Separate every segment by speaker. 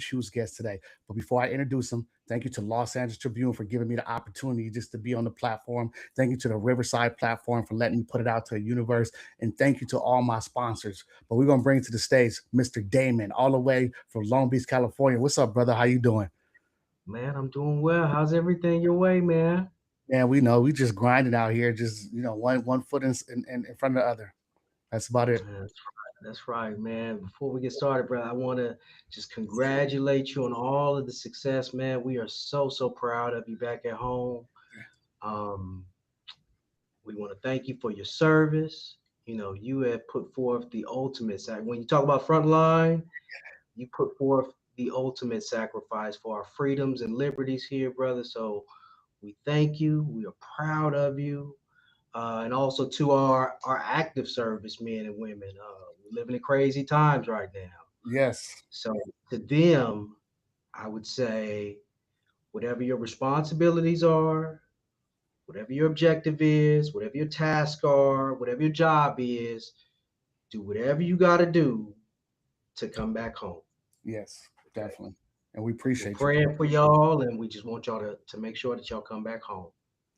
Speaker 1: huge guest today. But before I introduce him, thank you to Los Angeles Tribune for giving me the opportunity just to be on the platform. Thank you to the Riverside platform for letting me put it out to the universe. And thank you to all my sponsors. But we're gonna bring to the stage Mr. Damon, all the way from Long Beach, California. What's up, brother? How you doing?
Speaker 2: Man, I'm doing well. How's everything your way, man?
Speaker 1: Man, we know we just grinding out here, just one foot in front of the other. That's about it.
Speaker 2: That's right, man. Before we get started, bro, I want to just congratulate you on all of the success, man. We are so proud of you back at home. Um, we want to thank you for your service. You know, you have put forth the ultimate when you talk about frontline, you put forth the ultimate sacrifice for our freedoms and liberties here, brother. So we thank you. We are proud of you. And also to our active service men and women. We're living in crazy times right now.
Speaker 1: Yes.
Speaker 2: So to them, I would say whatever your responsibilities are, whatever your objective is, whatever your tasks are, whatever your job is, do whatever you got to do to come back home.
Speaker 1: Yes,
Speaker 2: Okay.
Speaker 1: definitely. And we
Speaker 2: We're
Speaker 1: appreciate you, brother.
Speaker 2: praying for y'all, and we just want y'all to make sure that y'all come back home.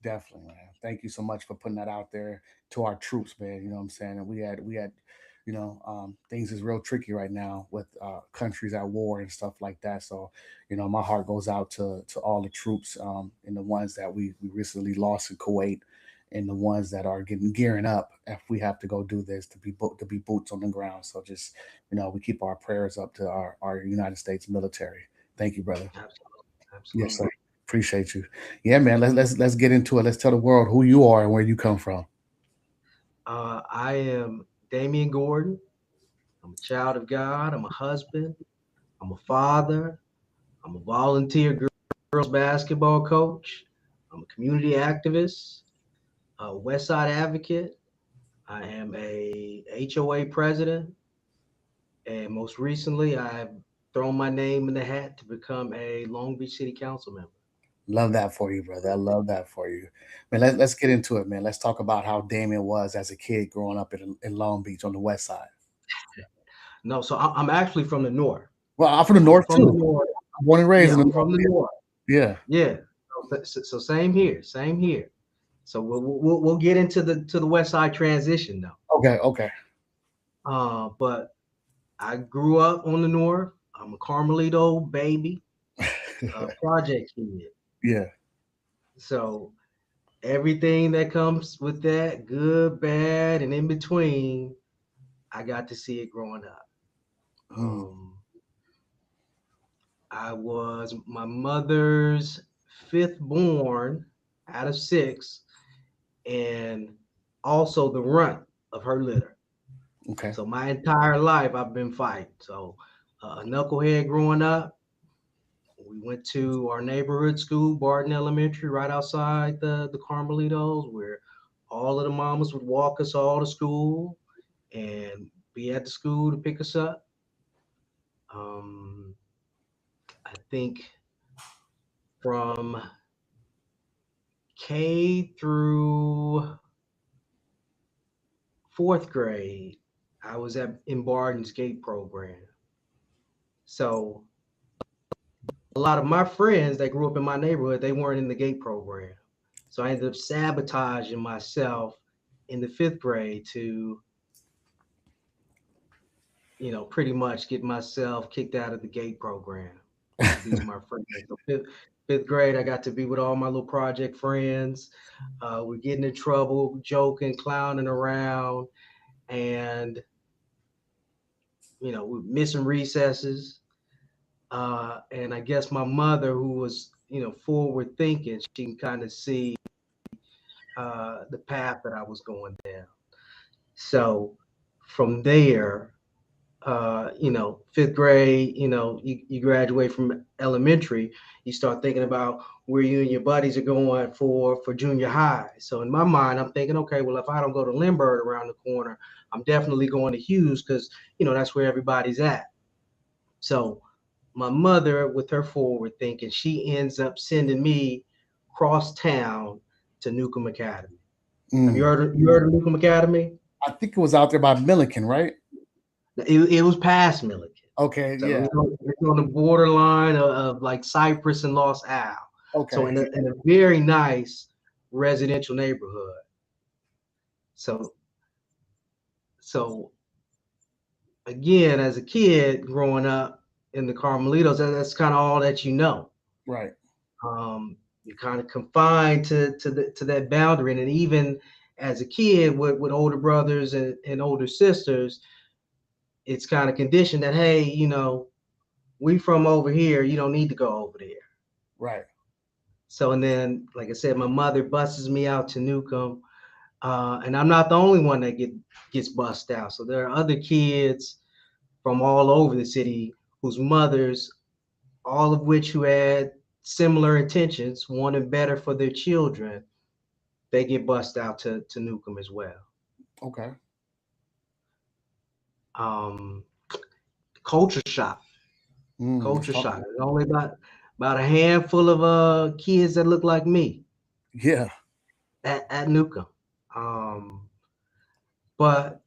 Speaker 1: Definitely, man. Thank you so much for putting that out there to our troops, man. You know what I'm saying? And we had, things is real tricky right now with countries at war and stuff like that. So, my heart goes out to all the troops, and the ones that we recently lost in Kuwait, and the ones that are gearing up if we have to go do this to be boots on the ground. So just, we keep our prayers up to our United States military. Thank you, brother.
Speaker 2: Absolutely,
Speaker 1: Yes, sir.
Speaker 2: absolutely.
Speaker 1: Appreciate you. Yeah, man. Let's get into it. Let's tell the world who you are and where you come from.
Speaker 2: I am Damian Gordon. I'm a child of God. I'm a husband. I'm a father. I'm a volunteer girls basketball coach. I'm a community activist, a West Side advocate. I am a HOA president. And most recently, I've thrown my name in the hat to become a Long Beach City Council member.
Speaker 1: Love that for you, brother. I love that for you. Man, let's get into it, man. Let's talk about how Damien was as a kid growing up in Long Beach on the west side.
Speaker 2: No, so I'm actually from the north.
Speaker 1: Well, I'm from the
Speaker 2: I'm
Speaker 1: north
Speaker 2: from the
Speaker 1: too.
Speaker 2: north.
Speaker 1: I'm born and raised
Speaker 2: Yeah,
Speaker 1: in the
Speaker 2: I'm
Speaker 1: north.
Speaker 2: from the north.
Speaker 1: Yeah.
Speaker 2: Yeah. So same here. Same here. So we'll get into the West Side transition though.
Speaker 1: Okay. Okay.
Speaker 2: But I grew up on the north. I'm a Carmelito baby, project kid.
Speaker 1: Yeah.
Speaker 2: So everything that comes with that, good, bad, and in between, I got to see it growing up.
Speaker 1: Mm,
Speaker 2: Um, I was my mother's fifth born out of six, and also the runt of her litter.
Speaker 1: okay.
Speaker 2: So my entire life I've been fighting. So a knucklehead growing up. We went to our neighborhood school, Barton Elementary, right outside the Carmelitos, where all of the mamas would walk us all to school and be at the school to pick us up. Um, I think from K through fourth grade, I was in Barton's Gate program. So a lot of my friends that grew up in my neighborhood, they weren't in the gate program. So I ended up sabotaging myself in the fifth grade to, pretty much get myself kicked out of the gate program to be with my friends. So fifth grade, I got to be with all my little project friends. We're getting in trouble, joking, clowning around, and we're missing recesses. And I guess my mother, who was, forward thinking, she can kind of see the path that I was going down. So from there, fifth grade, you graduate from elementary, you start thinking about where you and your buddies are going for junior high. So in my mind, I'm thinking, okay, well, if I don't go to Lindbergh around the corner, I'm definitely going to Hughes because, that's where everybody's at. So my mother, with her forward thinking, she ends up sending me cross town to Newcomb Academy. Have you
Speaker 1: Mm.
Speaker 2: heard of Newcomb Academy?
Speaker 1: I think it was out there by Milliken, right?
Speaker 2: It was past Milliken.
Speaker 1: Okay,
Speaker 2: So
Speaker 1: yeah.
Speaker 2: it's on the borderline of like Cypress and Los Al. So
Speaker 1: Okay.
Speaker 2: in a very nice residential neighborhood. So so again, as a kid growing up in the Carmelitos, that's kind of all that you know.
Speaker 1: Right.
Speaker 2: You're kind of confined to that boundary, and then even as a kid with older brothers and older sisters, it's kind of conditioned that, hey, we from over here, you don't need to go over there.
Speaker 1: Right.
Speaker 2: So, and then, like I said, my mother buses me out to Newcomb, and I'm not the only one that gets bussed out. So there are other kids from all over the city whose mothers, all of which who had similar intentions, wanted better for their children, they get bussed out to Newcomb as well.
Speaker 1: Okay.
Speaker 2: Um, culture shock,
Speaker 1: Let's
Speaker 2: culture
Speaker 1: talk
Speaker 2: shock.
Speaker 1: about
Speaker 2: There's only about a handful of kids that look like me
Speaker 1: it. Yeah.
Speaker 2: at Newcomb. Um, but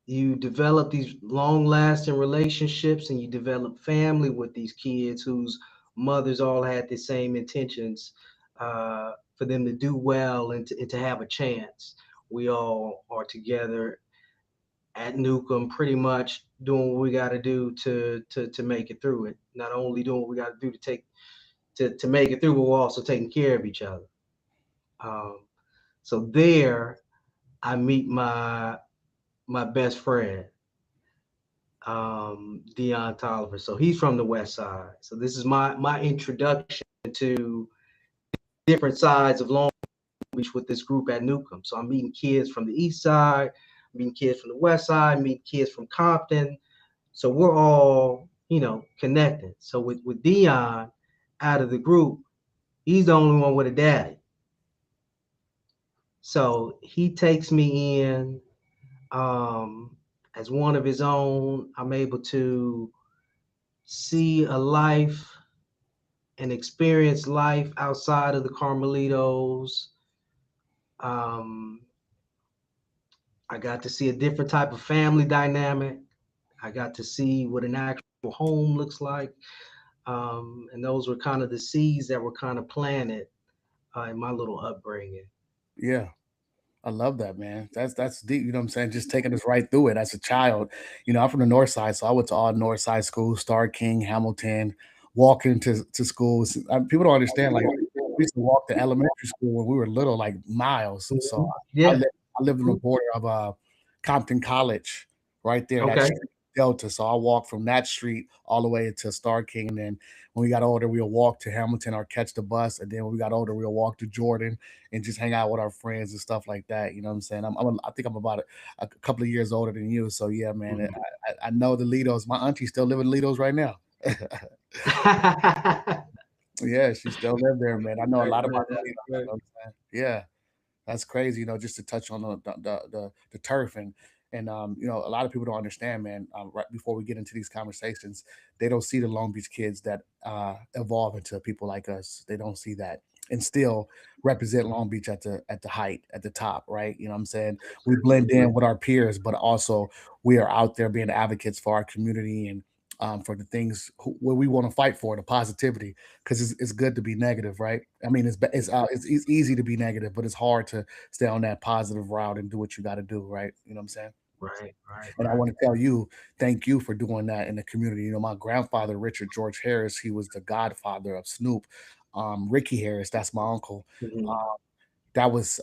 Speaker 2: you develop these long lasting relationships and you develop family with these kids whose mothers all had the same intentions, for them to do well and to have a chance. We all are together at Newcomb, pretty much doing what we got to do to make it through it. Not only doing what we got to do to make it through, but we're also taking care of each other. Um, so there, I meet my best friend, Dion Tolliver. So he's from the West Side. So this is my introduction to different sides of Long Beach with this group at Newcomb. So I'm meeting kids from the East Side, meeting kids from the West Side, meeting kids from Compton. So we're all, connected. So with Dion out of the group, he's the only one with a daddy. So he takes me in, um, as one of his own. I'm able to see a life and experience life outside of the Carmelitos. Um, I got to see a different type of family dynamic. I got to see what an actual home looks like. And those were kind of the seeds that were kind of planted in my little upbringing.
Speaker 1: Yeah. I love that, man. That's deep. You know what I'm saying? Just taking us right through it as a child. I'm from the North Side, so I went to all North Side schools, Star King, Hamilton, walking to schools. People don't understand. Like we used to walk to elementary school when we were little, like miles. So I
Speaker 2: Yeah.
Speaker 1: lived, I lived on the border of Compton College, right there. That
Speaker 2: Okay.
Speaker 1: street Delta. So I walked from that street all the way to Star King, and then when we got older, we'll walk to Hamilton or catch the bus, and then when we got older, we'll walk to Jordan and just hang out with our friends and stuff like that. You know what I'm saying? I think I'm about a couple of years older than you. So yeah, man,
Speaker 2: Mhm.
Speaker 1: I know the Litos. My auntie still live in Litos right now. Yeah, she still live there, man. I know a
Speaker 2: Right,
Speaker 1: lot
Speaker 2: right,
Speaker 1: about the
Speaker 2: that's
Speaker 1: Litos. You
Speaker 2: right.
Speaker 1: know what I'm saying? Yeah. That's crazy, just to touch on the turf and a lot of people don't understand, man. Right before we get into these conversations, they don't see the Long Beach kids that evolve into people like us. They don't see that and still represent Long Beach at the height, at the top, right? You know what I'm saying? We blend in with our peers, but also we are out there being advocates for our community and for the things where we want to fight for the positivity because it's good to be negative, right? I mean, it's easy to be negative, but it's hard to stay on that positive route and do what you got to do, right? You know what I'm saying?
Speaker 2: Right, right,
Speaker 1: And I
Speaker 2: right.
Speaker 1: want to tell you, thank you for doing that in the community. My grandfather, Richard George Harris, he was the godfather of Snoop. Ricky Harris, that's my uncle.
Speaker 2: Mhm.
Speaker 1: Uh, that was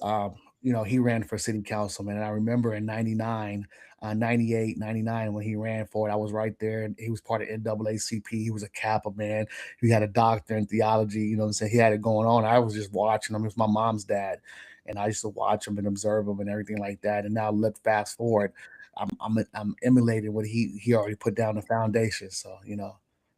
Speaker 1: he ran for city councilman, and I remember in 99, 98, 99 when he ran for it, I was right there, and he was part of NAACP. He was a Kappa man. He had a doctor in theology. You know what I'm saying? He had it going on. I was just watching him. It was my mom's dad, and I used to watch him and observe him and everything like that. And now look, fast forward, I'm emulating what he already put down the foundation. So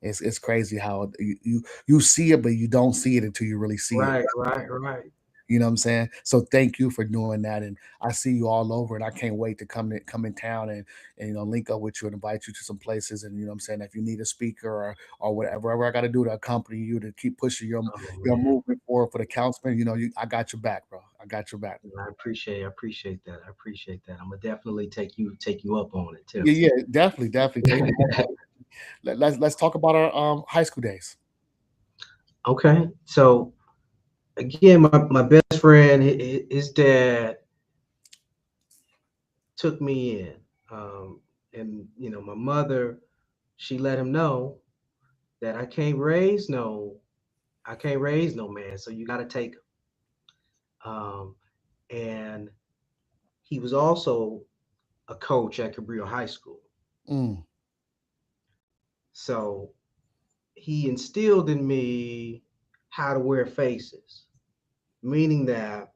Speaker 1: it's crazy how you see it, but you don't see it until you really see it.
Speaker 2: Right, right, right.
Speaker 1: You know what I'm saying? So thank you for doing that, and I see you all over, and I can't wait to come in town and link up with you and invite you to some places. And what I'm saying, if you need a speaker or whatever I got to do to accompany you to keep pushing
Speaker 2: Oh
Speaker 1: your
Speaker 2: man,
Speaker 1: movement forward for the councilman, I got your back, bro. I got your back.
Speaker 2: I appreciate that. I appreciate that. I'm gonna definitely take you up on it too.
Speaker 1: Yeah, yeah, definitely, definitely. Take me home. let's talk about our high school days.
Speaker 2: Okay. So again, my best friend, his dad took me in. And my mother, she let him know that I can't raise no man. So you got to take him. And he was also a coach at Cabrillo High School.
Speaker 1: Mm,
Speaker 2: So he instilled in me how to wear faces, meaning that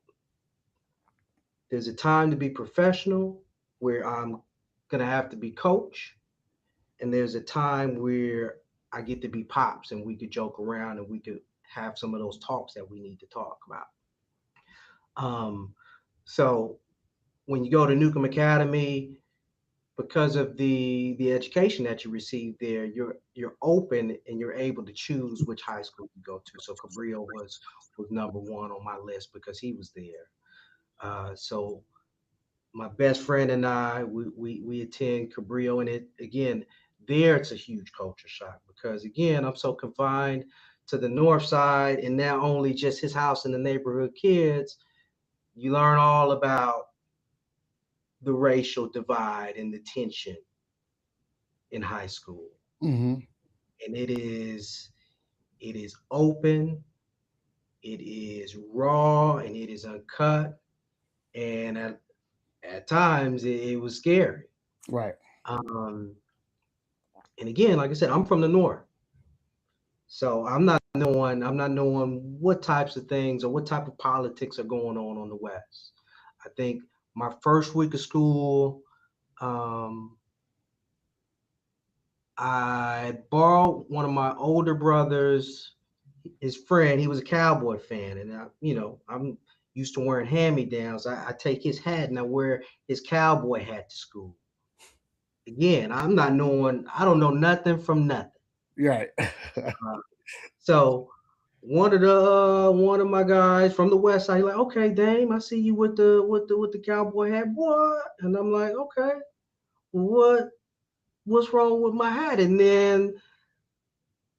Speaker 2: there's a time to be professional where I'm gonna have to be coach, and there's a time where I get to be pops and we could joke around and we could have some of those talks that we need to talk about. Um, so when you go to Newcomb Academy, because of the education that you receive there, you're open and you're able to choose which high school you go to. So Cabrillo was number one on my list because he was there. So my best friend and I, we attend Cabrillo, and it again there it's a huge culture shock because again I'm so confined to the north side and now only just his house and the neighborhood kids. You learn all about the racial divide and the tension in high school,
Speaker 1: mm-hmm.
Speaker 2: and it is open, it is raw, and it is uncut, and at times it was scary.
Speaker 1: Right.
Speaker 2: Um, and again, like I said, I'm from the north, so I'm not knowing what types of things or what type of politics are going on the west. I think my first week of school, um, I borrowed one of my older brothers, his friend. He was a Cowboy fan, and I'm used to wearing hand-me-downs. I take his hat and I wear his cowboy hat to school. Again, I don't know nothing from nothing.
Speaker 1: Right.
Speaker 2: Uh, so one of my guys from the west side, like, okay, Dame, I see you with the cowboy hat, boy. And I'm like, okay, what what's wrong with my hat? And then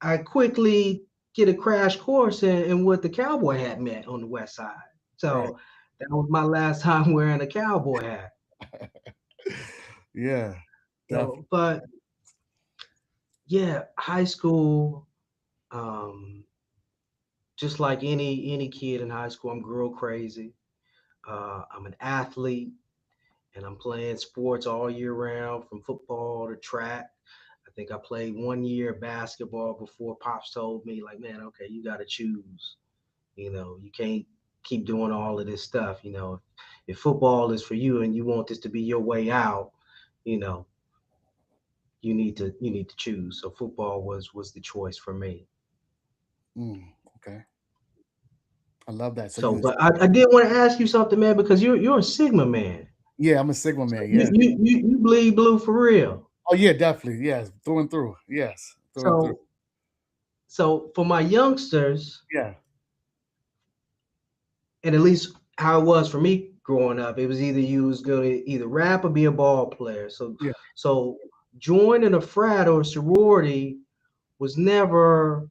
Speaker 2: I quickly get a crash course in what the cowboy hat meant on the west side.
Speaker 1: Right.
Speaker 2: So that was my last time wearing a cowboy hat.
Speaker 1: Yeah. Definitely.
Speaker 2: So, but yeah, high school, um, just like any kid in high school, I'm girl crazy. I'm an athlete, and I'm playing sports all year round, from football to track. I think I played 1 year of basketball before pops told me, like, man, okay, you got to choose. You can't keep doing all of this stuff. If football is for you and you want this to be your way out, you know, you need to choose. So football was the choice for me.
Speaker 1: Mm, okay. I love that. So
Speaker 2: So,
Speaker 1: you,
Speaker 2: but I did want to ask you something, man, because you're a Sigma man.
Speaker 1: yeah, I'm a Sigma
Speaker 2: So
Speaker 1: man.
Speaker 2: you
Speaker 1: Yeah.
Speaker 2: you you, you bleed blue for real.
Speaker 1: Oh yeah, definitely. Yes, through and through. Yes, through and through.
Speaker 2: So so for my youngsters,
Speaker 1: Yeah.
Speaker 2: and at least how it was for me growing up, it was either you was gonna either rap or be a ball player. So
Speaker 1: Yeah.
Speaker 2: so joining a frat or a sorority was never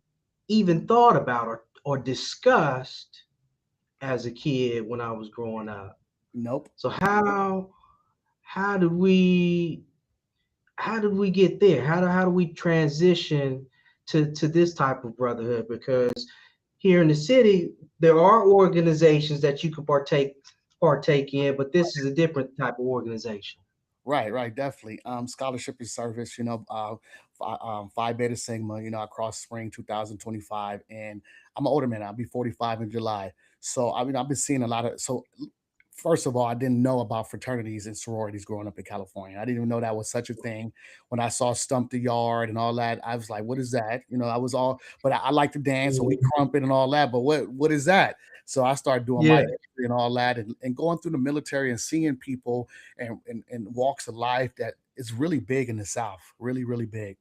Speaker 2: even thought about or discussed as a kid when I was growing up.
Speaker 1: Nope.
Speaker 2: So how did we how did we get there? How do we transition to this type of brotherhood? Because here in the city, there are organizations that you could partake in, but this is a different type of organization.
Speaker 1: Right, right, definitely. Scholarship and service, Phi Beta Sigma, I crossed spring 2025, and I'm an older man. I'll be 45 in July. So, I mean, I've been seeing a lot of. So, first of all, I didn't know about fraternities and sororities growing up in California. I didn't even know that was such a thing. When I saw Stump the Yard and all that, I was like, "What is that?" I was all, but I like to dance, so we
Speaker 2: Mhm.
Speaker 1: crumpet and all that. But what is that? So I started doing my
Speaker 2: Yeah.
Speaker 1: history and all that, and going through the military and seeing people and walks of life that is really big in the South, really, really big.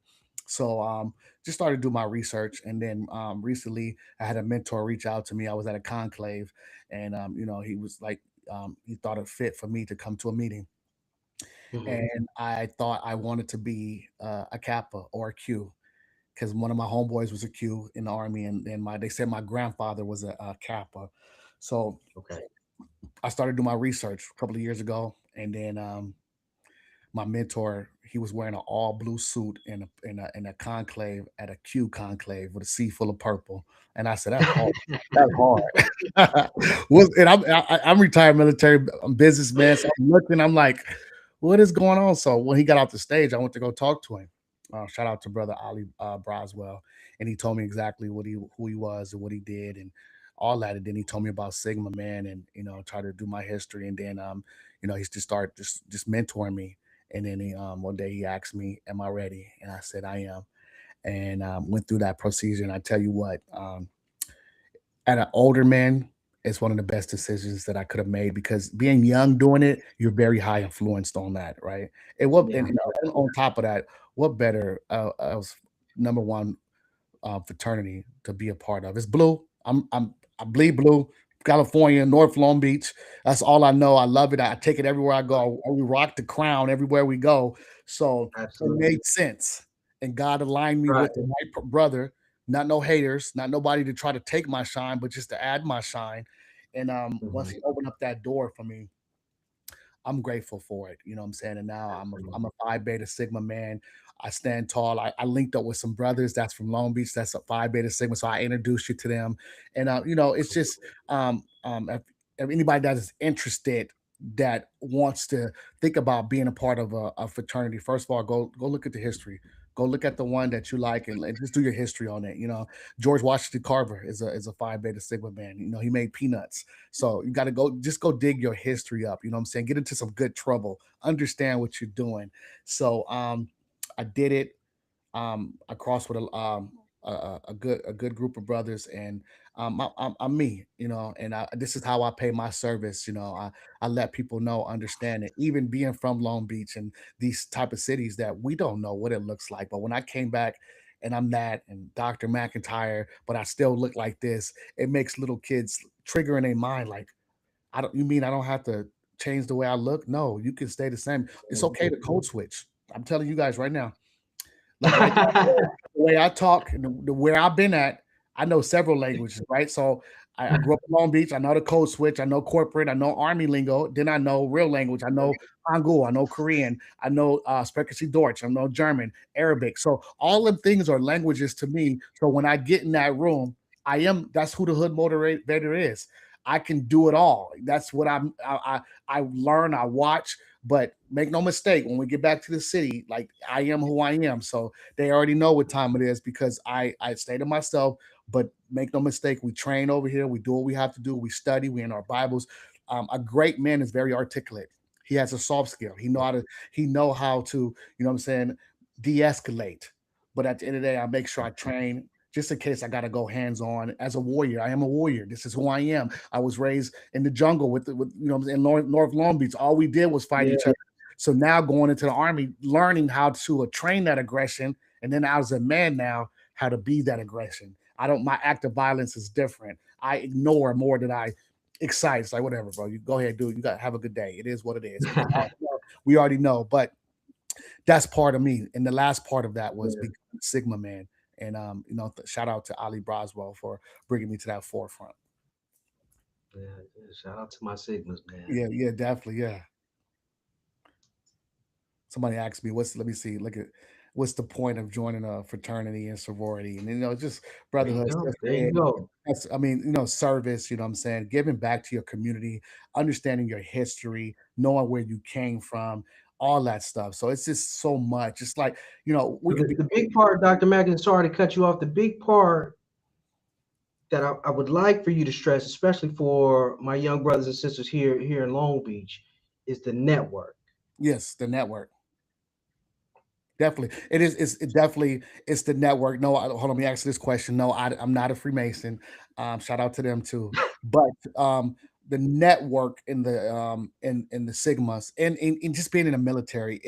Speaker 1: So just started to do my research, and then recently I had a mentor reach out to me. I was at a conclave, and he was like, he thought it fit for me to come to a meeting,
Speaker 2: Mhm.
Speaker 1: and I thought I wanted to be a Kappa or a Q because one of my homeboys was a Q in the army, and they said my grandfather was a Kappa. So
Speaker 2: Okay.
Speaker 1: I started doing my research a couple of years ago, and then my mentor, he was wearing an all blue suit in a conclave at a Q conclave with a sea full of purple, and I said, "That's hard. That's hard." And I'm retired military, I'm businessman, so I'm looking, I'm like, "What is going on?" So when he got off the stage, I went to go talk to him. Shout out to brother Ali Broswell, and he told me exactly who he was and what he did and all that. And then he told me about Sigma Man, and try to do my history, and then he just started just mentoring me. And then one day he asked me, "Am I ready?" And I said, "I am." And went through that procedure. And I tell you what, at an older man, it's one of the best decisions that I could have made because being young doing it, you're very high influenced on that, right? And what,
Speaker 2: Yeah.
Speaker 1: and on top of that, what better else? Number one, fraternity to be a part of. It's blue. I bleed blue. California, North Long Beach. That's all I know. I love it. I take it everywhere I go. We rock the crown everywhere we go. So it
Speaker 2: Absolutely.
Speaker 1: made sense. And God aligned me
Speaker 2: Right.
Speaker 1: with the right brother, not no haters, not nobody to try to take my shine, but just to add my shine. And once
Speaker 2: Mhm.
Speaker 1: he opened up that door for me, I'm grateful for it. You know what I'm saying? And now I'm
Speaker 2: Absolutely.
Speaker 1: a Phi Beta Sigma man. I stand tall. I linked up with some brothers that's from Long Beach. That's a Phi Beta Sigma. So I introduced you to them. And it's just if anybody that is interested that wants to think about being a part of a fraternity, first of all, go look at the history. Go look at the one that you like and just do your history on it. George Washington Carver is a Phi Beta Sigma man. He made peanuts. So you got to go dig your history up. You know what I'm saying? Get into some good trouble. Understand what you're doing. So I did it. I crossed with a good group of brothers, and I'm me, and this is how I pay my service. I let people know, understand it. Even being from Long Beach and these type of cities that we don't know what it looks like, but when I came back. And I'm that, and Dr. McIntyre, but I still look like this. It makes little kids trigger in their mind, like, You mean I don't have to change the way I look? No, you can stay the same. It's okay to code switch. I'm telling you guys right now. Like right now, the way I talk and the where I've been at, I know several languages, right? So I grew up in Long Beach. I know the code switch. I know corporate. I know army lingo. Then I know real language. I know Hangul. I know Korean. I know Sprechen Sie Deutsch. I know German, Arabic. So all them things are languages to me. So when I get in that room, that's who the hood motivator is. I can do it all. That's what I learn, I watch, but make no mistake, when we get back to the city, like I am who I am. So they already know what time it is because I stay to myself. But make no mistake, we train over here. We do what we have to do. We study. We in our Bibles. A great man is very articulate. He has a soft skill. He know how to what I'm saying, de-escalate. But at the end of the day, I make sure I train just in case I got to go hands on as a warrior. I am a warrior. This is who I am. I was raised in the jungle with in North Long Beach. All we did was fight
Speaker 2: Yeah.
Speaker 1: each other. So now going into the army, learning how to train that aggression, and then as a man now, how to be that aggression. I don't. My act of violence is different. I ignore more than I excite. It's like whatever, bro. You go ahead, do it. You got to have a good day. It is what it is. We already know, but that's part of me. And the last part of that was
Speaker 2: Yeah.
Speaker 1: becoming Sigma man. And shout out to Ali Broswell for bringing me to that forefront.
Speaker 2: Yeah. Yeah. Shout out to my Sigmas, man.
Speaker 1: Yeah, yeah, definitely, yeah. Somebody asked me, let me see, look at what's the point of joining a fraternity and sorority? And just
Speaker 2: There you
Speaker 1: brotherhood,
Speaker 2: go. There
Speaker 1: sisterhood.
Speaker 2: you go.
Speaker 1: I mean, service, you know what I'm saying? Giving back to your community, understanding your history, knowing where you came from, all that stuff. So it's just so much. It's like, we
Speaker 2: But
Speaker 1: could be
Speaker 2: the big part, Dr. Mackin, sorry to cut you off. The big part that I would like for you to stress, especially for my young brothers and sisters here in Long Beach, is the network.
Speaker 1: yes, the network. Definitely. It is. It's the network. No, hold on. Let me ask this question. No, I'm not a Freemason. Shout out to them too. But the network in the Sigmas and just being in the military,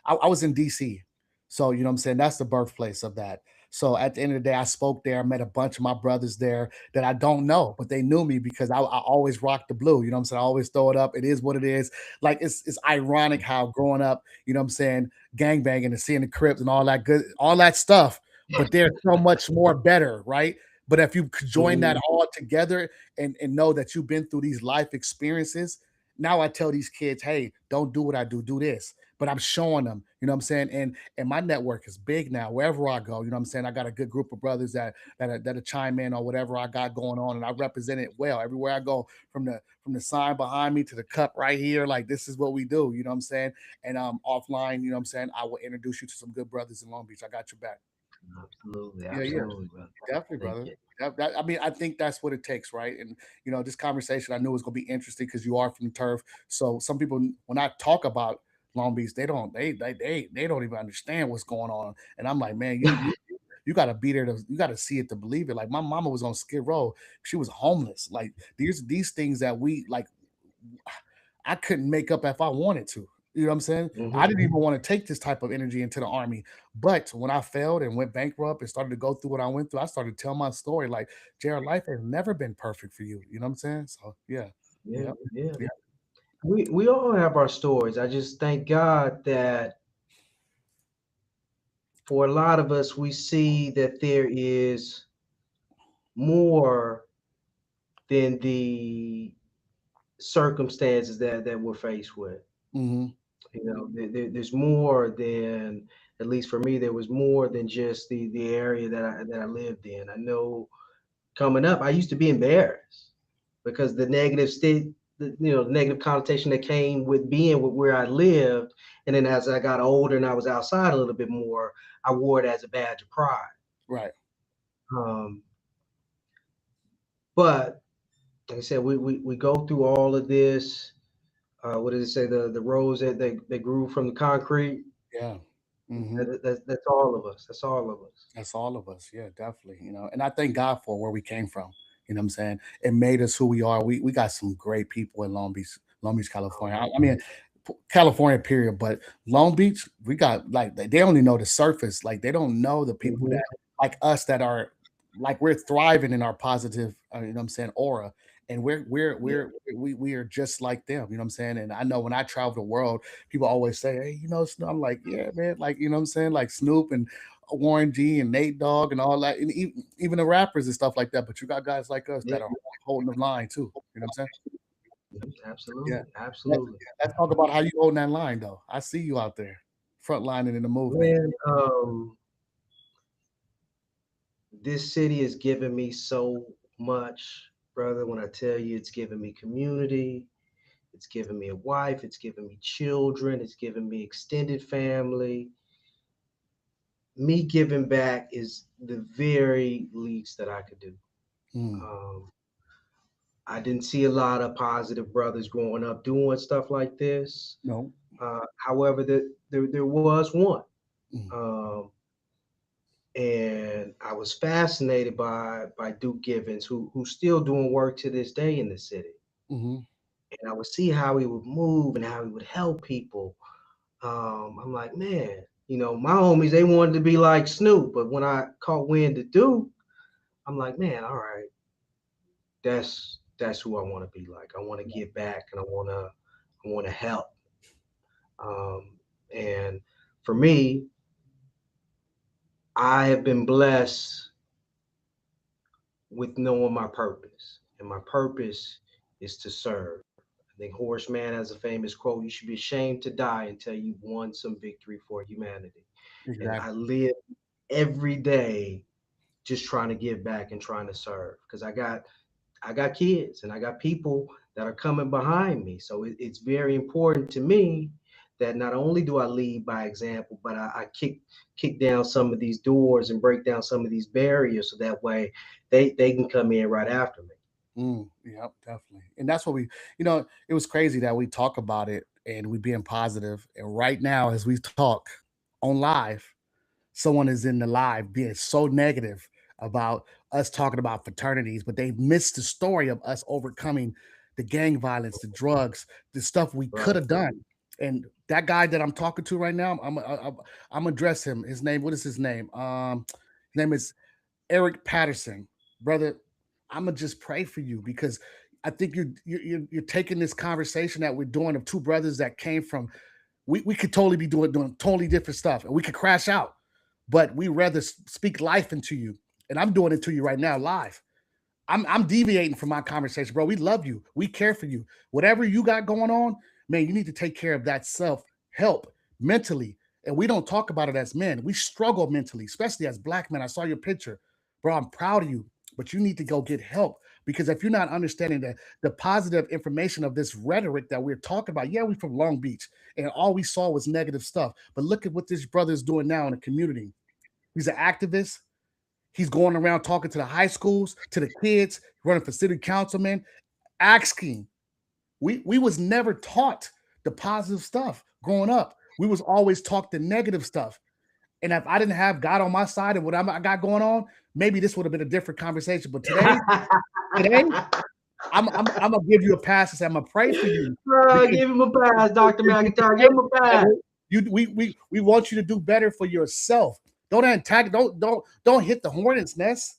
Speaker 1: I was in DC. So, you know what I'm saying? That's the birthplace of that. So at the end of the day, I spoke there. I met a bunch of my brothers there that I don't know, but they knew me because I always rock the blue. You know what I'm saying? I always throw it up. It is what it is. Like it's ironic how growing up, you know what I'm saying, gangbanging and seeing the Crips and all that good, all that stuff, but they're so much more better, right? But if you could join that
Speaker 2: Mhm.
Speaker 1: all together and know that you've been through these life experiences, now I tell these kids, hey, don't do what I do, do this. But I'm showing them, you know what I'm saying? And my network is big now. Wherever I go, you know what I'm saying? I got a good group of brothers that chime in on whatever I got going on, and I represent it well everywhere I go. From the sign behind me to the cup right here, like this is what we do. You know what I'm saying? And offline, you know what I'm saying? I will introduce you to some good brothers in Long Beach. I got your back.
Speaker 2: Absolutely,
Speaker 1: Yeah, yeah.
Speaker 2: absolutely, brother.
Speaker 1: Definitely,
Speaker 2: Thank
Speaker 1: brother.
Speaker 2: you.
Speaker 1: I mean, I think that's what it takes, right? And this conversation I knew was going to be interesting because you are from the turf. So some people, when I talk about Long Beach, they don't even understand what's going on. And I'm like, man, you got to be there to you got to see it to believe it. Like my mama was on Skid Row, she was homeless. Like these things that we like I couldn't make up if I wanted to. You know what I'm saying? I
Speaker 2: Mhm.
Speaker 1: didn't even want to take this type of energy into the army. But when I failed and went bankrupt and started to go through what I went through, I started to tell my story like, Jared, life has never been perfect for you. You know what I'm saying? So yeah.
Speaker 2: Yeah,
Speaker 1: Yeah.
Speaker 2: yeah.
Speaker 1: Yeah.
Speaker 2: We all have our stories. I just thank God that for a lot of us, we see that there is more than the circumstances that we're faced with.
Speaker 1: Hmm.
Speaker 2: You know, there's more than, at least for me, there was more than just the area that I lived in. I know coming up, I used to be embarrassed because the negative state, the negative connotation that came with being with where I lived. And then as I got older and I was outside a little bit more, I wore it as a badge of pride.
Speaker 1: Right.
Speaker 2: Um, but like I said, we go through all of this. What does it say? The roads that grew from the concrete.
Speaker 1: Yeah. Hmm.
Speaker 2: That's all of us. That's all of us.
Speaker 1: That's all of us. Yeah, definitely. And I thank God for where we came from. You know what I'm saying? It made us who we are. We got some great people in Long Beach, California. I mean, California, period. But Long Beach, we got like they only know the surface. Like they don't know the people
Speaker 2: Mhm.
Speaker 1: that like us that are like we're thriving in our positive, you know what I'm saying, aura. And
Speaker 2: Yeah.
Speaker 1: we are just like them, you know what I'm saying? And I know when I travel the world, people always say, hey, Snoop. I'm like, yeah, man, like, you know what I'm saying? Like Snoop and Warren G and Nate Dogg and all that, and even the rappers and stuff like that. But you got guys like us
Speaker 2: Yeah.
Speaker 1: that are holding the line too. You know what I'm saying? Yeah.
Speaker 2: Absolutely.
Speaker 1: Let,
Speaker 2: Absolutely.
Speaker 1: let's talk about how you holding that line though. I see you out there, front lining in the movement.
Speaker 2: Man, this city has given me so much, brother. When I tell you it's given me community, it's given me a wife, it's given me children, it's given me extended family. Me giving back is the very least that I could do.
Speaker 1: Mm,
Speaker 2: Um, I didn't see a lot of positive brothers growing up doing stuff like this.
Speaker 1: no.
Speaker 2: However, there was one.
Speaker 1: Mm,
Speaker 2: Um, and I was fascinated by Duke Givens, who's still doing work to this day in the city.
Speaker 1: mm-hmm.
Speaker 2: And I would see how he would move and how he would help people. I'm like, man, my homies, they wanted to be like Snoop, but when I caught wind of Duke, I'm like, man, all right, that's who I want to be like. I want to give back and I want to help. Um, and for me, I have been blessed with knowing my purpose, and my purpose is to serve. I think Horace Mann has a famous quote: "You should be ashamed to die until you've won some victory for humanity." And I
Speaker 1: Exactly.
Speaker 2: live every day just trying to give back and trying to serve because I got kids and I got people that are coming behind me. So it's very important to me that not only do I lead by example, but I kick down some of these doors and break down some of these barriers so that way they can come in right after me.
Speaker 1: Yep, definitely. And that's what it was crazy that we talk about it and we being positive. And right now, as we talk on live, someone is in the live being so negative about us talking about fraternities, but they missed the story of us overcoming the gang violence, the drugs, the stuff we could
Speaker 2: Right.
Speaker 1: have done. And that guy that I'm talking to right now, I'm address him. His name, what is his name? His name is Eric Patterson, brother. I'm gonna just pray for you because I think you're taking this conversation that we're doing of two brothers that came from. We could totally be doing totally different stuff, and we could crash out, but we rather speak life into you. And I'm doing it to you right now, live. I'm deviating from my conversation, bro. We love you. We care for you. Whatever you got going on, man, you need to take care of that self help mentally. And we don't talk about it as men. We struggle mentally, especially as black men. I saw your picture, bro. I'm proud of you, but you need to go get help because if you're not understanding the positive information of this rhetoric that we're talking about, yeah, we from Long Beach, and all we saw was negative stuff. But look at what this brother is doing now in the community. He's an activist. He's going around talking to the high schools, to the kids, running for city councilman, asking. We was never taught the positive stuff growing up. We was always taught the negative stuff. And if I didn't have God on my side and what I got going on, maybe this would have been a different conversation. But today, I'm gonna give you a pass and say I'm gonna pray for you.
Speaker 2: Give him a pass, Dr. McIntyre. Give him a pass.
Speaker 1: We want you to do better for yourself. Don't attack. Don't hit the hornet's nest.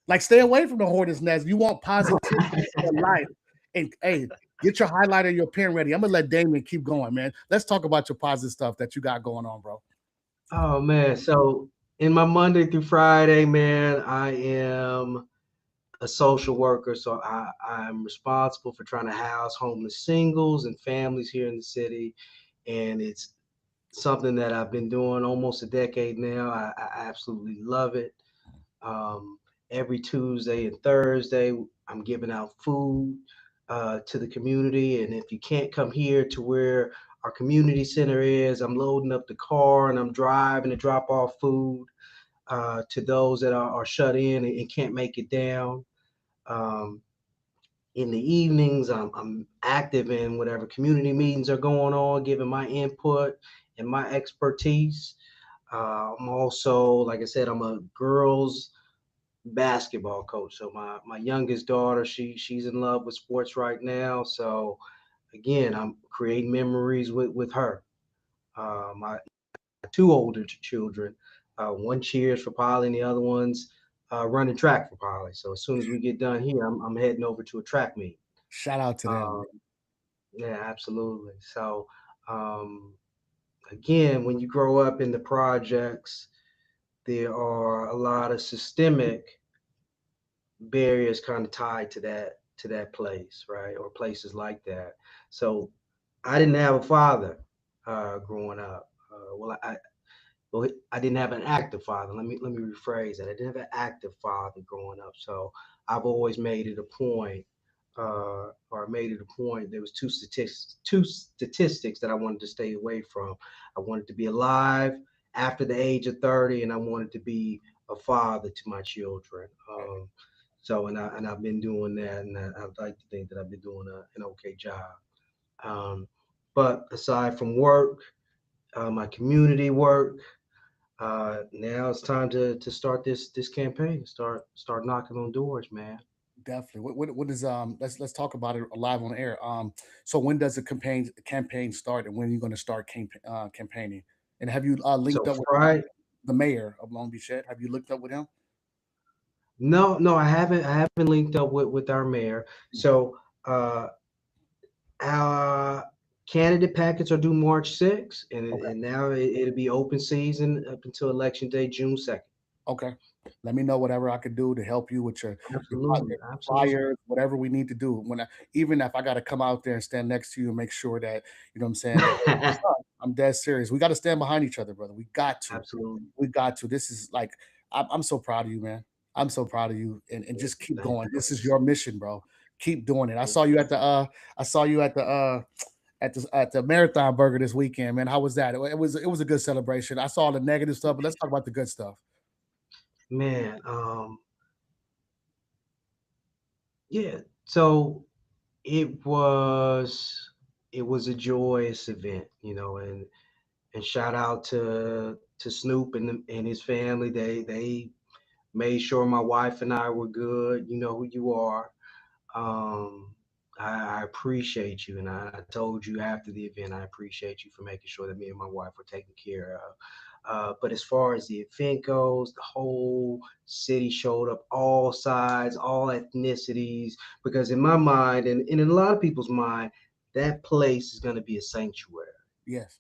Speaker 1: Like stay away from the hornet's nest. You want positivity in your life. And hey, get your highlighter, your pen ready. I'm gonna let Damien keep going, man. Let's talk about your positive stuff that you got going on, bro.
Speaker 2: Oh man, so in my Monday through Friday, man, I am a social worker, so I'm responsible for trying to house homeless singles and families here in the city, and it's something that I've been doing almost a decade now. I absolutely love it. Um, every Tuesday and Thursday, I'm giving out food to the community. And if you can't come here to where our community center is, I'm loading up the car and I'm driving to drop off food to those that are shut in and can't make it down. Um, in the evenings, I'm active in whatever community meetings are going on, giving my input and my expertise. I'm also, like I said, I'm a girls basketball coach. So my youngest daughter, she's in love with sports right now. So again, I'm creating memories with her. My two older children, one cheers for Polly, and the other one's running track for Polly. So as soon as we get done here, I'm heading over to a track meet.
Speaker 1: Shout out to them.
Speaker 2: Um, yeah, absolutely. So um, again, when you grow up in the projects, there are a lot of systemic barriers kind of tied to that place, right? Or places like that. So I didn't have a father growing up. Well, I didn't have an active father. Let me rephrase that. I didn't have an active father growing up. So I've always made it a point, or made it a point. There was two statistics that I wanted to stay away from. I wanted to be alive after the age of 30, and I wanted to be a father to my children. So I've been doing that, and I'd like to think that I've been doing an okay job. Um, but aside from work, my community work, now it's time to start this campaign. Start knocking on doors, man.
Speaker 1: Definitely. What is let's talk about it live on air. So when does the campaign start and when are you gonna start campaigning? And have you linked
Speaker 2: So
Speaker 1: up with
Speaker 2: Friday,
Speaker 1: the mayor of Long Beach yet? Have you linked up with him?
Speaker 2: no, I haven't. I haven't linked up with our mayor. So uh, our candidate packets are due March 6th,
Speaker 1: Okay.
Speaker 2: and now it'll be open season up until Election Day, June 2nd.
Speaker 1: Okay. Let me know whatever I could do to help you with
Speaker 2: Absolutely,
Speaker 1: your
Speaker 2: absolutely.
Speaker 1: flyers, whatever we need to do. Even if I got to come out there and stand next to you and make sure that you know what I'm saying that I'm dead serious. We got to stand behind each other, brother. We got to.
Speaker 2: Absolutely.
Speaker 1: We got to. This is like I'm so proud of you, man. I'm so proud of you, and just keep
Speaker 2: Thank
Speaker 1: going.
Speaker 2: you.
Speaker 1: This is your mission, bro. Keep doing it.
Speaker 2: Thank you.
Speaker 1: I saw you at the marathon burger this weekend, man. How was that? It was a good celebration. I saw the negative stuff, but let's talk about the good stuff.
Speaker 2: Man, yeah. So it was it was a joyous event, and shout out to Snoop and his family. They made sure my wife and I were good. You know who you are. Um, I appreciate you, and I told you after the event, I appreciate you for making sure that me and my wife were taken care of. But as far as the event goes, the whole city showed up, all sides, all ethnicities, because in my mind, and in a lot of people's mind, that place is going to be a sanctuary.
Speaker 1: Yes.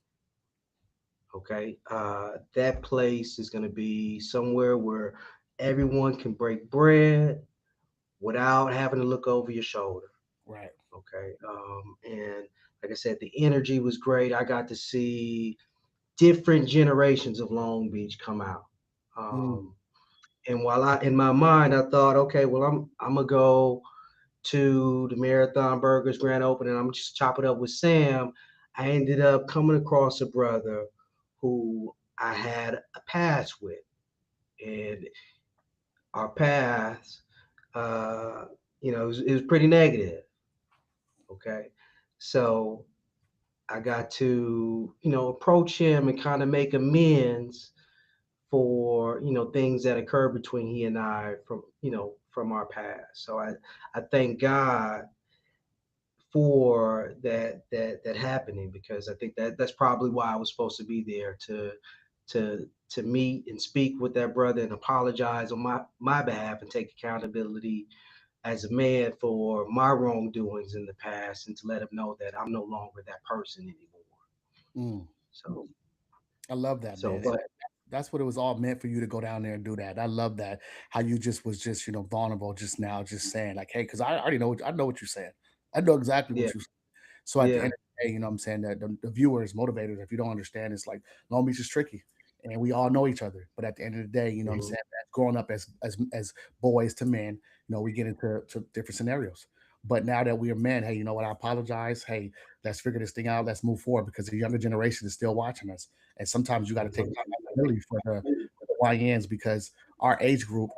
Speaker 2: Okay, that place is going to be somewhere where everyone can break bread without having to look over your shoulder.
Speaker 1: Right.
Speaker 2: Okay. And like I said, the energy was great. I got to see different generations of Long Beach come out.
Speaker 1: Mm.
Speaker 2: Um, and while in my mind, I thought, okay, well, I'm gonna go to the Marathon Burgers grand opening. I'm just chop it up with Sam. I ended up coming across a brother who I had a pass with, and our paths, uh, it was pretty negative. Okay, so I got to, approach him and kind of make amends for, things that occurred between he and I from our past. So I thank God for that happening, because I think that's probably why I was supposed to be there to meet and speak with that brother and apologize on my behalf and take accountability as a man for my wrongdoings in the past, and to let him know that I'm no longer that person anymore.
Speaker 1: Mm.
Speaker 2: So
Speaker 1: I love that,
Speaker 2: so
Speaker 1: man. And
Speaker 2: but
Speaker 1: that's what it was all meant for you to go down there and do that. I love that. How you just was just, vulnerable just now, just saying like, hey, because I already know I know what you're saying. I know exactly
Speaker 2: yeah,
Speaker 1: what you. So at the
Speaker 2: yeah.
Speaker 1: end of the day, you know what I'm saying, that the viewers, motivators, if you don't understand, it's like Long Beach is tricky. And we all know each other. But at the end of the day, you know what I'm
Speaker 2: Mhm.
Speaker 1: saying, that growing up as boys to men, we get into different scenarios. But now that we are men, hey, you know what? I apologize. Hey, let's figure this thing out. Let's move forward because the younger generation is still watching us. And sometimes you got to take accountability for the YNs because our age group,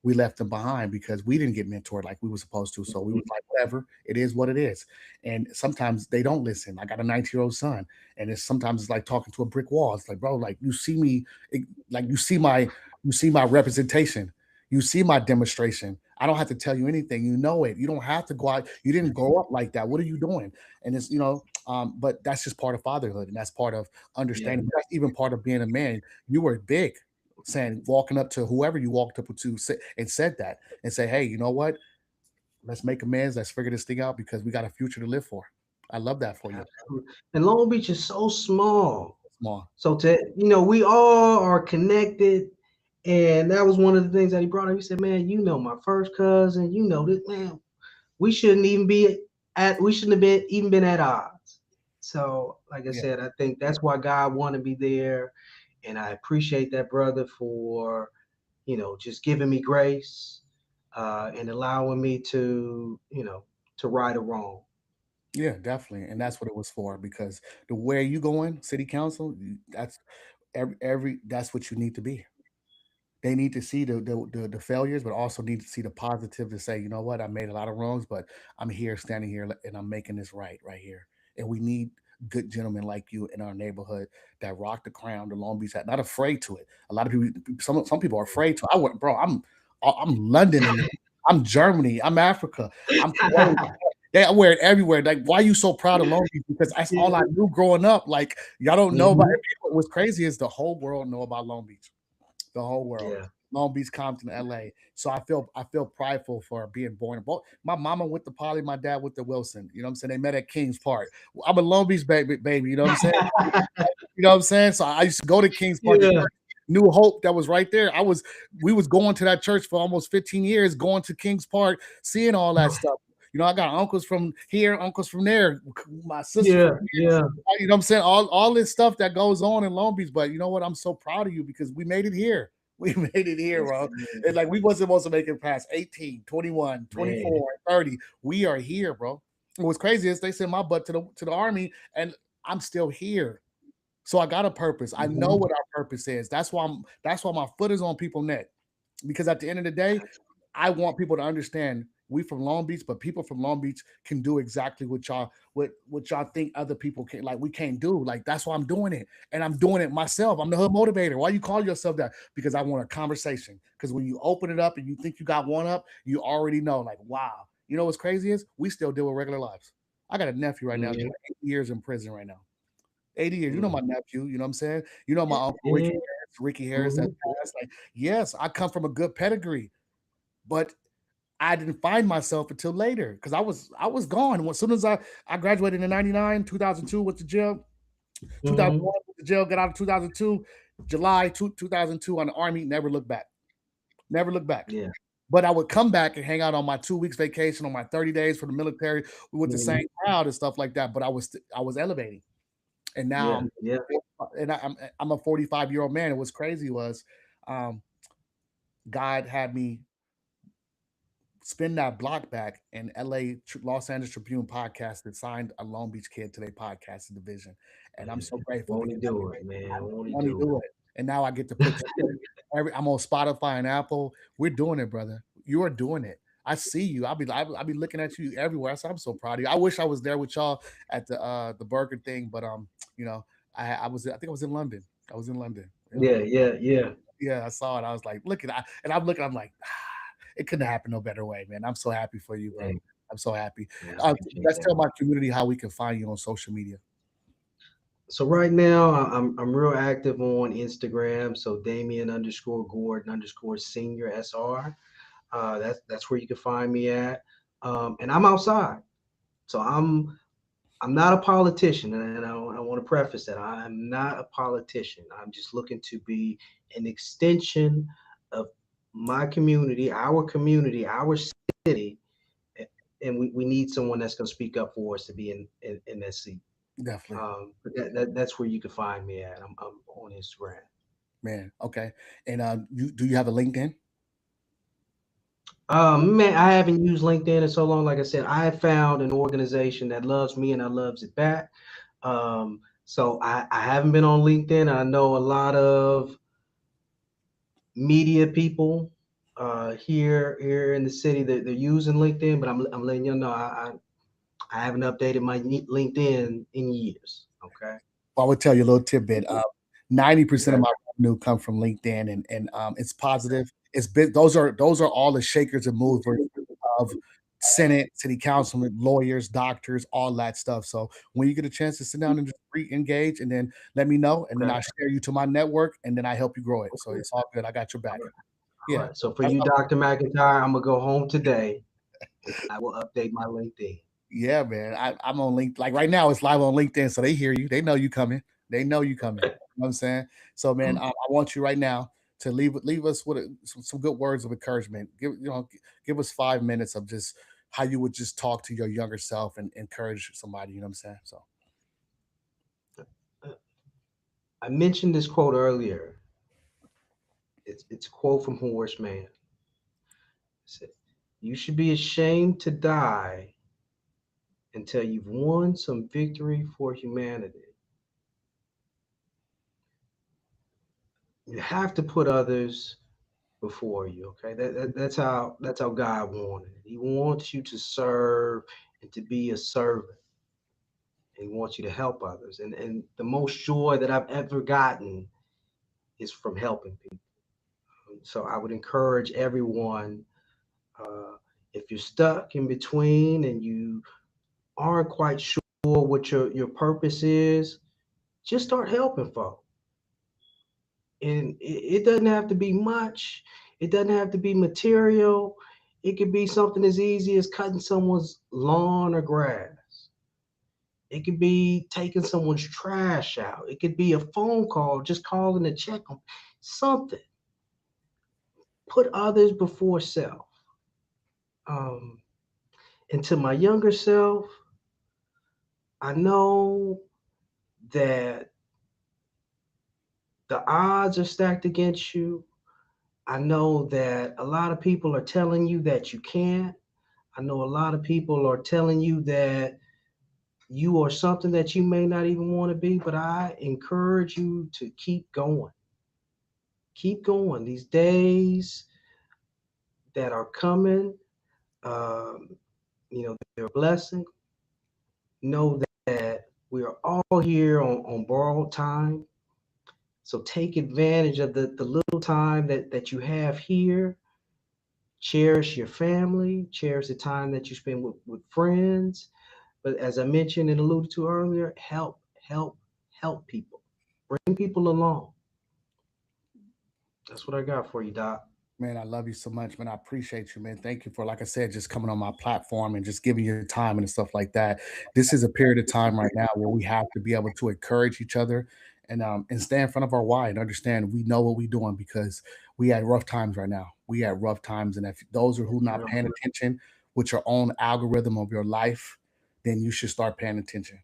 Speaker 1: we left them behind because we didn't get mentored like we were supposed to. So we was like, whatever, it is what it is. And sometimes they don't listen. I got a 19-year-old son, and it's like talking to a brick wall. It's like, bro, like you see me, like you see my representation, you see my demonstration. I don't have to tell you anything. You know it. You don't have to go out. You didn't grow up like that. What are you doing? And it's but that's just part of fatherhood, and that's part of
Speaker 2: Yeah.
Speaker 1: understanding. That's even part of being a man. You were big, saying walking up to whoever you walked up to and said that and say, hey, you know what? Let's make amends. Let's figure this thing out because we got a future to live for. I love that for you.
Speaker 2: Absolutely. And Long Beach is so small.
Speaker 1: Small.
Speaker 2: So we all are connected. And that was one of the things that he brought up. He said, man, my first cousin, this, man, we shouldn't even be we shouldn't have been even been at odds. So, like I
Speaker 1: Yeah.
Speaker 2: said, I think that's why God wanted me there. And I appreciate that brother for, just giving me grace, and allowing me to right a wrong.
Speaker 1: Yeah, definitely. And that's what it was for because the where you going, city council, that's every that's what you need to be. They need to see the failures, but also need to see the positive to say, you know what, I made a lot of wrongs, but I'm here, standing here, and I'm making this right here. And we need good gentlemen like you in our neighborhood that rock the crown, the Long Beach, not afraid to it. A lot of people, some people are afraid to. I went, bro. I'm London and I'm Germany. I'm Africa. I'm Kuwait. They wear it everywhere. Like, why are you so proud of Long Beach? Because that's all I knew growing up. Like, y'all don't know about
Speaker 2: Mhm.
Speaker 1: it. What's crazy is the whole world know about Long Beach, the whole world.
Speaker 2: Yeah.
Speaker 1: Long Beach, Compton, LA. So I feel prideful for being born. Both my mama went to Poly, my dad went to Wilson. You know what I'm saying? They met at Kings Park. I'm a Long Beach baby. You know what I'm saying? You know what I'm saying? So I used to go to Kings Park, the
Speaker 2: Yeah.
Speaker 1: church, New Hope that was right there. We was going to that church for almost 15 years, going to Kings Park, seeing all that stuff. I got uncles from here, uncles from there, my sister from
Speaker 2: Yeah. Yeah.
Speaker 1: you know what I'm saying? All this stuff that goes on in Long Beach. But you know what? I'm so proud of you because we made it here. We made it here,
Speaker 2: Yes,
Speaker 1: bro.
Speaker 2: man.
Speaker 1: And like we wasn't supposed to make it past 18, 21,
Speaker 2: Man.
Speaker 1: 24, 30. We are here, bro. And what's crazy is they sent my butt to the army and I'm still here. So I got a purpose. I know
Speaker 2: Mhm.
Speaker 1: what our purpose is. That's why my foot is on people's neck. Because at the end of the day, I want people to understand we from Long Beach, but people from Long Beach can do exactly what y'all think other people can like we can't do. Like that's why I'm doing it. And I'm doing it myself. I'm the hood motivator. Why you call yourself that? Because I want a conversation. Because when you open it up and you think you got one up, you already know, like, wow. You know what's crazy is we still deal with regular lives. I got a nephew right now,
Speaker 2: Yeah.
Speaker 1: 8 years in prison right now. 80 years. You know
Speaker 2: Mm.
Speaker 1: my nephew, you know what I'm saying? You know my uncle
Speaker 2: Yeah.
Speaker 1: Ricky Harris that
Speaker 2: Mhm.
Speaker 1: passed. Like, yes, I come from a good pedigree, but I didn't find myself until later because I was gone. As soon as I graduated in 99, 2002, went to jail,
Speaker 2: Mhm.
Speaker 1: 2001, went to jail, got out of 2002, July 2002 on the Army, never looked back. Never looked back.
Speaker 2: Yeah.
Speaker 1: But I would come back and hang out on my 2 weeks vacation, on my 30 days for the military. We went to
Speaker 2: Mhm.
Speaker 1: St. Cloud and stuff like that. But I was elevating, and now
Speaker 2: Yeah. Yeah.
Speaker 1: I'm a 45-year-old man. And what's crazy was, um, God had me spin that block back, and Los Angeles Tribune podcast that signed a Long Beach kid to their podcasting division, and I'm so grateful
Speaker 2: Won't he
Speaker 1: because
Speaker 2: do it, man? Won't he
Speaker 1: I want to
Speaker 2: do
Speaker 1: do it, and now I get to put I'm on Spotify and Apple. We're doing it, brother. You are doing it. I see you. I'll be looking at you everywhere. I'm so proud of you. I wish I was there with y'all at the burger thing, but you know, I think I was in London. I was in London.
Speaker 2: it? Yeah. Yeah. Yeah.
Speaker 1: Yeah, I saw it. I was like, look at that. And I'm looking, I'm like, it couldn't happen no better way, man. I'm so happy for you, bro.
Speaker 2: Hey,
Speaker 1: I'm so happy.
Speaker 2: man, I appreciate
Speaker 1: Let's
Speaker 2: that.
Speaker 1: tell my community how we can find you on social media.
Speaker 2: So right now I'm real active on Instagram. So Damien underscore Gordon underscore senior SR. That's where you can find me at. And I'm outside. So I'm not a politician, and I want to preface that I'm not a politician. I'm just looking to be an extension of my community, our city, and we need someone that's going to speak up for us to be in that seat.
Speaker 1: Definitely,
Speaker 2: But that's where you can find me at. I'm on Instagram.
Speaker 1: man. Okay. And do you have a LinkedIn?
Speaker 2: Man, I haven't used LinkedIn in so long. Like I said, I have found an organization that loves me and I loves it back. So I haven't been on LinkedIn. I know a lot of media people here in the city that they're using LinkedIn, but I'm letting you know I haven't updated my LinkedIn in years. Okay.
Speaker 1: Well, I would tell you a little tidbit. 90% of
Speaker 2: Okay.
Speaker 1: my revenue come from LinkedIn, and it's positive. It's big. Those are all the shakers and movers of Senate, city councilmen, lawyers, doctors, all that stuff. So when you get a chance to sit down and just re-engage, and then let me know, and then
Speaker 2: Okay.
Speaker 1: I share you to my network, and then I help you grow it. So it's all good. I got your back.
Speaker 2: All
Speaker 1: Yeah.
Speaker 2: right. So for
Speaker 1: That's
Speaker 2: you,
Speaker 1: all.
Speaker 2: Dr. McIntyre, I'm gonna go home today. I will update my LinkedIn.
Speaker 1: Yeah, man. I'm on LinkedIn. Like right now, it's live on LinkedIn, so they hear you. They know you coming. They know you coming. You know what I'm saying? So, man, I want you right now to leave us with some good words of encouragement. Give us 5 minutes of just how you would just talk to your younger self and encourage somebody. You know what I'm saying? So,
Speaker 2: Uh, I mentioned this quote earlier. It's a quote from Horace Mann. It said, "You should be ashamed to die until you've won some victory for humanity." You have to put others before you. Okay, that's how God wanted it. He wants you to serve and to be a servant. And he wants you to help others. And the most joy that I've ever gotten is from helping people. So I would encourage everyone, uh, if you're stuck in between and you aren't quite sure what your purpose is, just start helping folks. And it doesn't have to be much. It doesn't have to be material. It could be something as easy as cutting someone's lawn or grass. It could be taking someone's trash out. It could be a phone call, just calling to check on something. Put others before self. Um, and to my younger self, I know that the odds are stacked against you. I know that a lot of people are telling you that you can't. I know a lot of people are telling you that you are something that you may not even want to be, but I encourage you to keep going. Keep going. These days that are coming, um, they're a blessing. Know that we are all here on borrowed time. So take advantage of the little time that you have here cherish your family, cherish the time that you spend with friends. But as I mentioned and alluded to earlier, help people. Bring people along. That's what I got for you, Doc.
Speaker 1: Man, I love you so much, man. I appreciate you, man. Thank you for, like I said, just coming on my platform and just giving your time and stuff like that. This is a period of time right now where we have to be able to encourage each other and stay in front of our why and understand we know what we're doing because we had rough times right now. We had rough times, and if those are who not
Speaker 2: Yeah.
Speaker 1: paying attention with your own algorithm of your life, then you should start paying attention.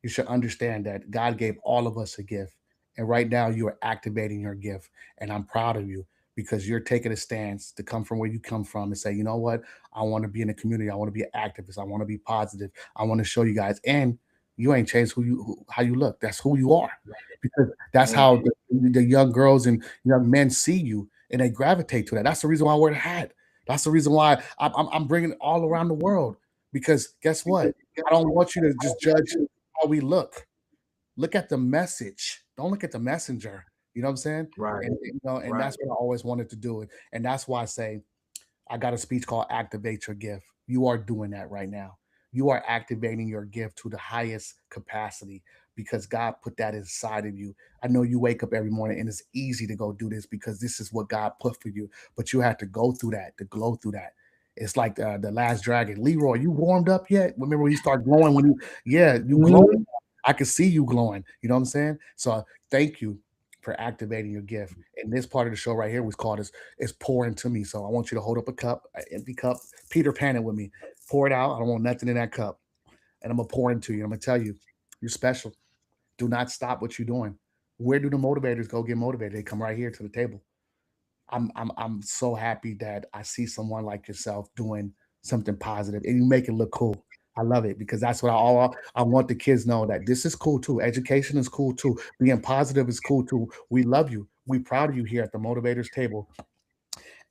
Speaker 1: You should understand that God gave all of us a gift, and right now you are activating your gift, and I'm proud of you because you're taking a stance to come from where you come from and say, you know what, I want to be in the community. I want to be an activist. I want to be positive. I want to show you guys. And you ain't changed how you look. That's who you are, because that's
Speaker 2: Thank
Speaker 1: how
Speaker 2: you.
Speaker 1: the young girls and young men see you, and they gravitate to that. That's the reason why I wear the hat. That's the reason why I'm bringing it all around the world. Because guess what? I don't want you to just judge how we look. Look at the message. Don't look at the messenger. You know what I'm saying?
Speaker 2: Right,
Speaker 1: And
Speaker 2: right.
Speaker 1: that's what I always wanted to do. And that's why I say I got a speech called Activate Your Gift. You are doing that right now. You are activating your gift to the highest capacity because God put that inside of you. I know you wake up every morning and it's easy to go do this because this is what God put for you, but you have to go through that, to glow through that. It's like the last dragon. Leroy, you warmed up yet? Remember when you start glowing when you glowing.
Speaker 2: Mhm.
Speaker 1: I can see you glowing. You know what I'm saying? So thank you for activating your gift. And this part of the show right here was called is pour into me. So I want you to hold up a cup, an empty cup, Peter Pan it with me. Pour it out. I don't want nothing in that cup. And I'm gonna pour into you. I'm gonna tell you, you're special. Do not stop what you're doing. Where do the motivators go get motivated? They come right here to the table. I'm so happy that I see someone like yourself doing something positive and you make it look cool. I love it because that's what I want the kids know that this is cool too. Education is cool too. Being positive is cool too. We love you. We proud of you here at the motivators table.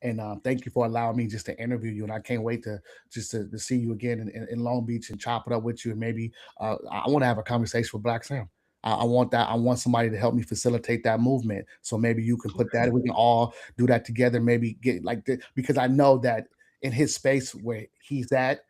Speaker 1: And thank you for allowing me just to interview you. And I can't wait to just to see you again in Long Beach and chop it up with you. And maybe I want to have a conversation with Black Sam. I want that. I want somebody to help me facilitate that movement. So maybe you can put that. We can all do that together. Maybe get like because I know that in his space where he's at,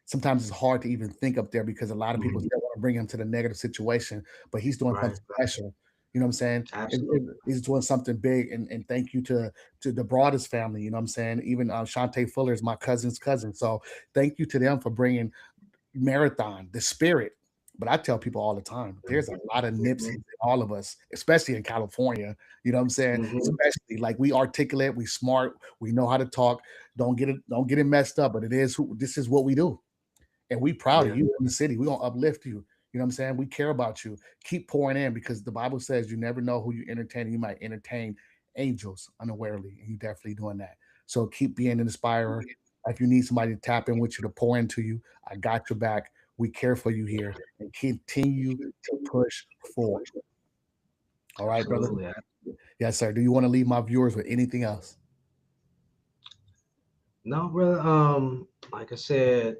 Speaker 1: sometimes it's hard to even think up there because a lot of people
Speaker 2: Mhm.
Speaker 1: still want to bring him to the negative situation. But he's doing
Speaker 2: Right.
Speaker 1: something special. You know what I'm saying?
Speaker 2: Absolutely.
Speaker 1: He's doing something big, and thank you to the Broadest family. You know what I'm saying? Even Shantae Fuller is my cousin's cousin. So thank you to them for bringing marathon, the spirit. But I tell people all the time, there's a lot of Nipseys
Speaker 2: Mhm.
Speaker 1: in all of us, especially in California. You know what I'm saying?
Speaker 2: Mhm.
Speaker 1: Especially like we articulate, we smart, we know how to talk. Don't get it messed up. But this is what we do. And we proud of
Speaker 2: Yeah.
Speaker 1: you in the city. We're gonna uplift you. You know what I'm saying? We care about you. Keep pouring in because the Bible says you never know who you entertain. You might entertain angels unawarely, and you definitely doing that. So keep being an inspirer. If you need somebody to tap in with you to pour into you, I got your back. We care for you here and continue to push forward. All right, brother.
Speaker 2: Absolutely.
Speaker 1: Yes, sir. Do you want to leave my viewers with anything else?
Speaker 2: No, brother. Like I said,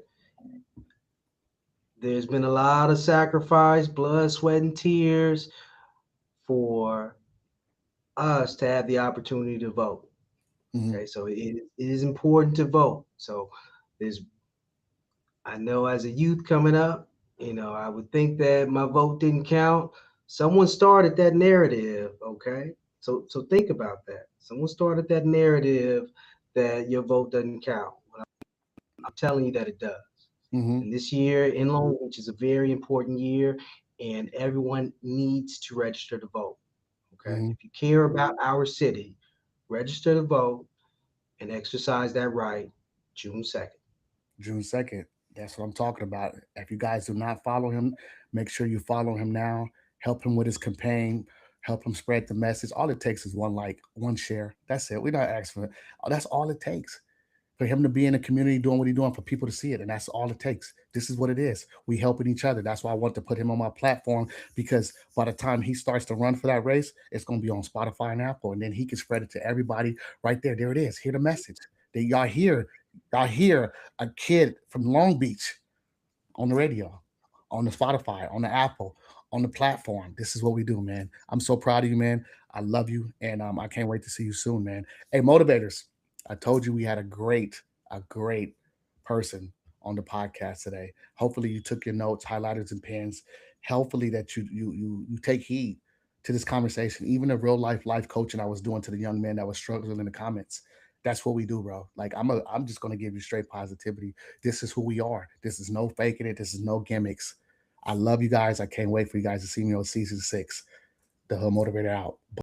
Speaker 2: there's been a lot of sacrifice, blood, sweat, and tears for us to have the opportunity to vote.
Speaker 1: Hmm.
Speaker 2: Okay, so it is important to vote. So there's, I know as a youth coming up, I would think that my vote didn't count. Someone started that narrative. Okay, so think about that. Someone started that narrative that your vote doesn't count. I'm telling you that it does.
Speaker 1: Hmm.
Speaker 2: And this year in Long Beach is a very important year, and everyone needs to register to vote. Okay.
Speaker 1: Hmm.
Speaker 2: If you care about our city, register to vote and exercise that right June 2nd.
Speaker 1: June 2nd. That's what I'm talking about. If you guys do not follow him, make sure you follow him now. Help him with his campaign. Help him spread the message. All it takes is one like, one share. That's it. We're not asking for that's all it takes for him to be in the community doing what he's doing for people to see it. And that's all it takes. This is what it is. We helping each other. That's why I want to put him on my platform because by the time he starts to run for that race, it's going to be on Spotify and Apple. And then he can spread it to everybody right there. There it is. Hear the message. That y'all hear a kid from Long Beach on the radio, on the Spotify, on the Apple, on the platform. This is what we do, man. I'm so proud of you, man. I love you. And I can't wait to see you soon, man. Hey, motivators. I told you we had a great person on the podcast today. Hopefully you took your notes, highlighters and pens. Hopefully that you take heed to this conversation, even the real life coaching I was doing to the young man that was struggling in the comments. That's what we do, bro. Like I'm just gonna give you straight positivity. This is who we are. This is no faking it. This is no gimmicks. I love you guys. I can't wait for you guys to see me on season 6. The Hood Motivator out.